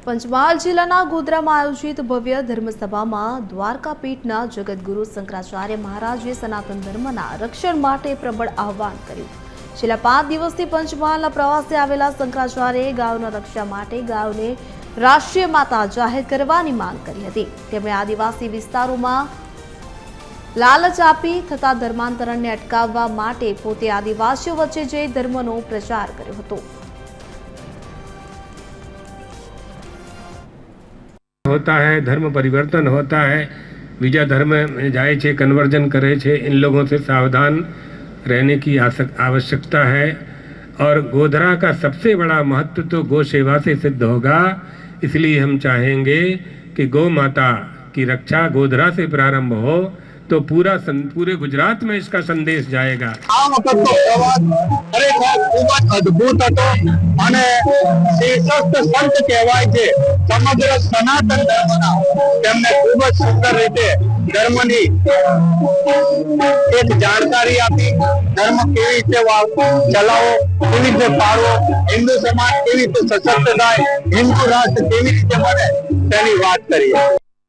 પંચમહાલ જિલ્લાના ગોધરામાં આયોજિત ભવ્ય ધર્મસભામાં દ્વારકાપીઠના જગતગુરુ શંકરાચાર્ય મહારાજે સનાતન ધર્મના રક્ષણ માટે પ્રબળ આહ્વાન કર્યું। છેલ્લા 5 દિવસથી પંચમહાલના પ્રવાસે આવેલા શંકરાચાર્યએ ગાયોના રક્ષા માટે ગાયોને રાષ્ટ્રીય માતા જાહેર કરવાની માંગ કરી હતી। તેમણે આદિવાસી વિસ્તારોમાં લાલચ આપી થતા ધર્માંતરણને અટકાવવા માટે પોતે આદિવાસીઓ વચ્ચે જઈ ધર્મનો પ્રચાર કર્યો હતો। होता है, धर्म परिवर्तन होता है, बीजा धर्म में जाए छे, कन्वर्जन करे छे। इन लोगों से सावधान रहने की आवश्यकता है। और गोधरा का सबसे बड़ा महत्व तो गौ सेवा से सिद्ध होगा। इसलिए हम चाहेंगे कि गौ माता की रक्षा गोधरा से प्रारंभ हो तो पूरे गुजरात में इसका संदेश जाएगा। આ વખતનો પ્રવાસ ખરેખર ખૂબ જ અદ્ભુત હતો અને શ્રેષ્ઠ સંત કહેવાય છે સમગ્ર સનાતન ધર્મના। તેમને ખૂબ જ સુંદર રીતે ધર્મની એક જાણકારી આપી, ધર્મ કેવી રીતે ચલાવો, કેવી રીતે પાળવો, હિન્દુ સમાજ કેવી રીતે સશક્ત થાય, હિન્દુ રાષ્ટ્ર કેવી રીતે બને તેની વાત કરી।